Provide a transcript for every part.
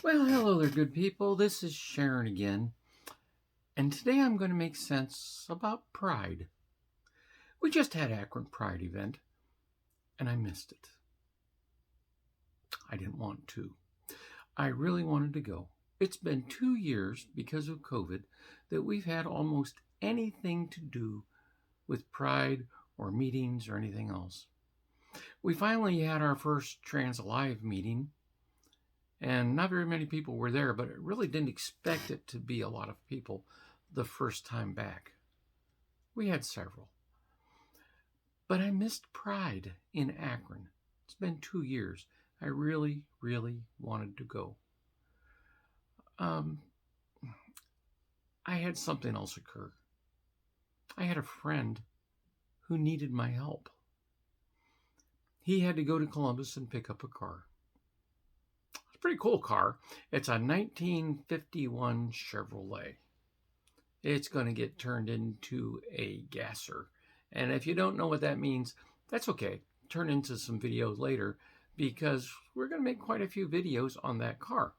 Well, hello there, good people. This is Sharon again, and today I'm going to make sense about Pride. We just had Akron Pride event, and I missed it. I didn't want to. I really wanted to go. It's been 2 years because of COVID that we've had almost anything to do with Pride or meetings or anything else. We finally had our first Trans Alive meeting, and not very many people were there, but I really didn't expect it to be a lot of people the first time back. We had several. But I missed Pride in Akron. It's been 2 years. I really, really wanted to go. Um, I had something else occur. I had a friend who needed my help. He had to go to Columbus and pick up a car. It's a pretty cool car. It's a 1951 Chevrolet. It's going to get turned into a gasser. And if you don't know what that means, that's okay. Turn into some videos later because we're going to make quite a few videos on that car.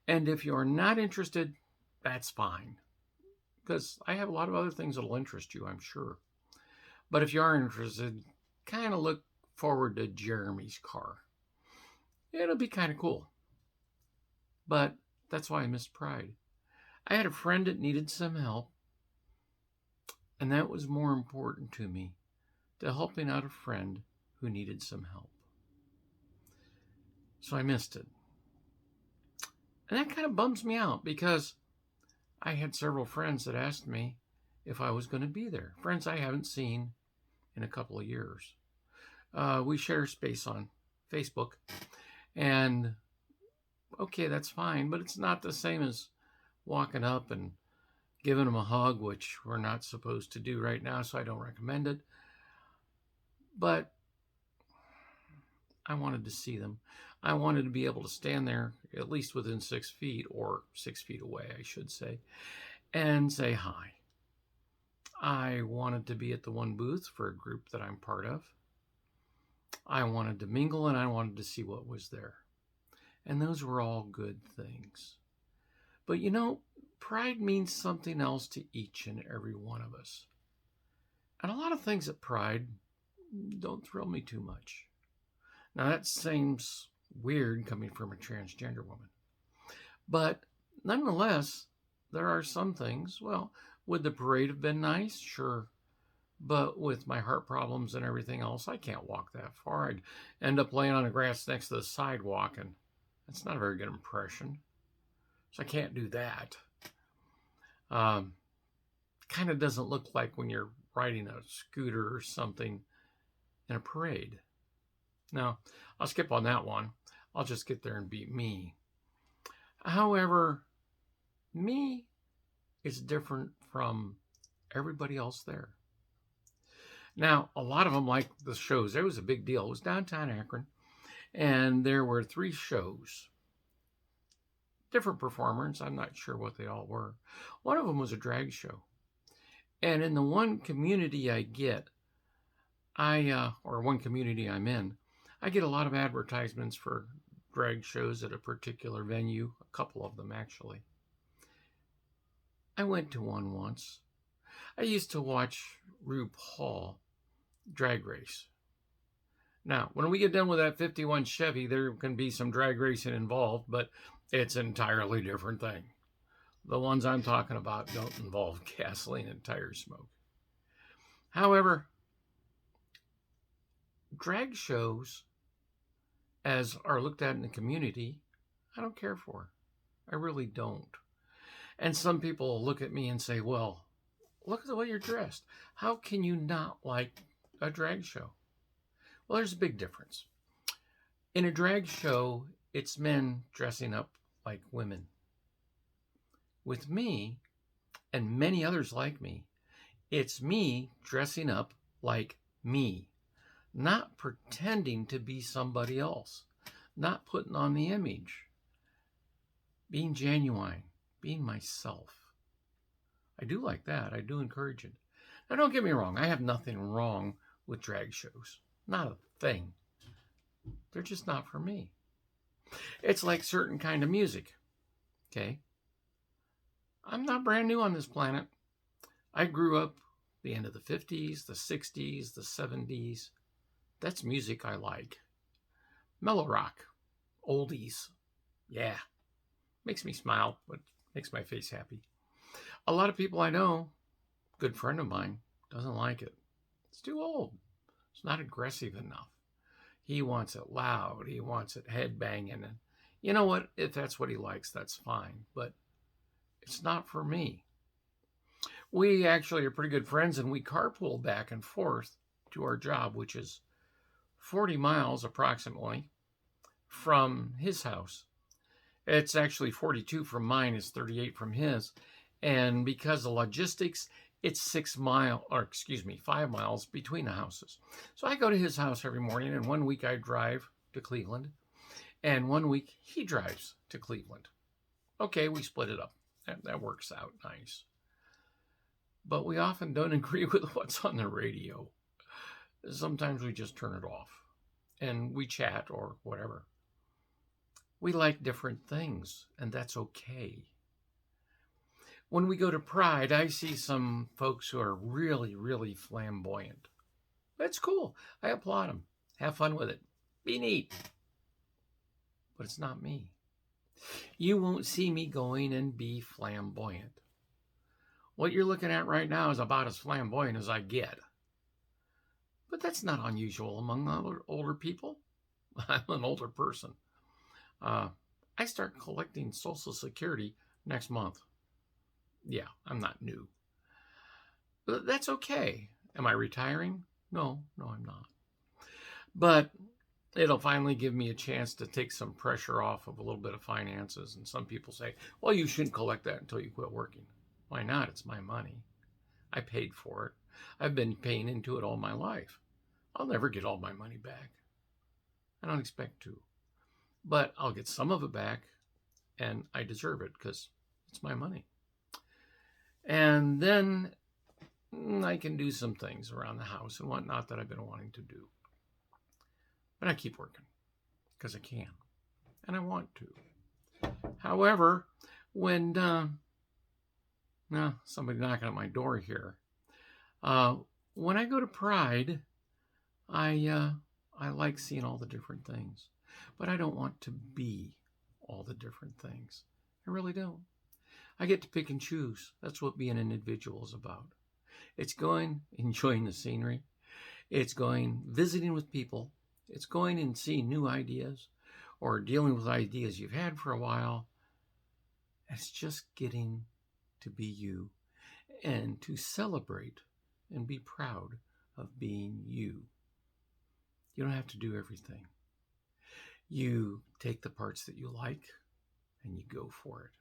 And if you're not interested, that's fine. Because I have a lot of other things that'll interest you, I'm sure. But if you are interested, kind of look forward to Jeremy's car. It'll be kind of cool. But that's why I missed Pride. I had a friend that needed some help, and that was more important to me, to helping out a friend who needed some help. So I missed it. And that kind of bums me out because I had several friends that asked me if I was going to be there. Friends I haven't seen in a couple of years. We share space on Facebook. And okay, that's fine, but it's not the same as walking up and giving them a hug, which we're not supposed to do right now, so I don't recommend it. But I wanted to see them. I wanted to be able to stand there at least within 6 feet, or 6 feet away, I should say, and say hi. I wanted to be at the one booth for a group that I'm part of. I wanted to mingle and I wanted to see what was there. And those were all good things. But you know, Pride means something else to each and every one of us. And a lot of things at Pride don't thrill me too much. Now, that seems weird coming from a transgender woman. But nonetheless, there are some things. Well, would the parade have been nice? Sure. But with my heart problems and everything else, I can't walk that far. I'd end up laying on the grass next to the sidewalk, and that's not a very good impression. So I can't do that. Kind of doesn't look like when you're riding a scooter or something in a parade. Now, I'll skip on that one. I'll just get there and be me. However, me is different from everybody else there. Now, a lot of them like the shows. There was a big deal. It was downtown Akron, and there were 3 shows. Different performers. I'm not sure what they all were. One of them was a drag show. And in the one community or one community I'm in, I get a lot of advertisements for drag shows at a particular venue, a couple of them actually. I went to one once. I used to watch RuPaul Drag Race. Now, when we get done with that 51 Chevy, there can be some drag racing involved, but it's an entirely different thing. The ones I'm talking about don't involve gasoline and tire smoke. However, drag shows, as are looked at in the community, I don't care for. I really don't. And some people look at me and say, well, look at the way you're dressed. How can you not like a drag show? Well, there's a big difference. In a drag show, it's men dressing up like women. With me, and many others like me, it's me dressing up like me. Not pretending to be somebody else. Not putting on the image. Being genuine. Being myself. I do like that. I do encourage it. Now, don't get me wrong. I have nothing wrong with drag shows. Not a thing. They're just not for me. It's like certain kind of music, okay? I'm not brand new on this planet. I grew up the end of the 50s, the 60s, the 70s. That's music I like. Mellow rock, oldies. Yeah, makes me smile, but makes my face happy. A lot of people I know, good friend of mine, doesn't like it. It's too old. It's not aggressive enough. He wants it loud. He wants it headbanging. And you know what? If that's what he likes, that's fine. But it's not for me. We actually are pretty good friends, and we carpool back and forth to our job, which is 40 miles approximately from his house. It's actually 42 from mine, it's 38 from his. And because of logistics, it's 5 miles between the houses. So I go to his house every morning, and one week I drive to Cleveland, and one week he drives to Cleveland. Okay, we split it up. That works out nice. But we often don't agree with what's on the radio. Sometimes we just turn it off and we chat or whatever. We like different things, and that's okay. When we go to Pride, I see some folks who are really, really flamboyant. That's cool. I applaud them. Have fun with it. Be neat. But it's not me. You won't see me going and be flamboyant. What you're looking at right now is about as flamboyant as I get. But that's not unusual among older people. I'm an older person. I start collecting Social Security next month. Yeah, I'm not new. But that's okay. Am I retiring? No, I'm not. But it'll finally give me a chance to take some pressure off of a little bit of finances. And some people say, well, you shouldn't collect that until you quit working. Why not? It's my money. I paid for it. I've been paying into it all my life. I'll never get all my money back. I don't expect to. But I'll get some of it back, and I deserve it because it's my money. And then I can do some things around the house and whatnot that I've been wanting to do. But I keep working because I can, and I want to. However, when somebody knocking at my door here. When I go to Pride, I like seeing all the different things, but I don't want to be all the different things. I really don't. I get to pick and choose. That's what being an individual is about. It's going, enjoying the scenery. It's going, visiting with people. It's going and seeing new ideas or dealing with ideas you've had for a while. It's just getting to be you and to celebrate and be proud of being you. You don't have to do everything. You take the parts that you like and you go for it.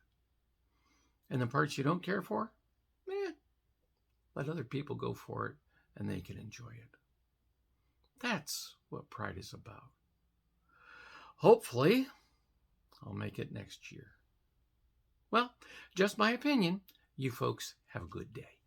And the parts you don't care for, let other people go for it and they can enjoy it. That's what Pride is about. Hopefully, I'll make it next year. Well, just my opinion. You folks have a good day.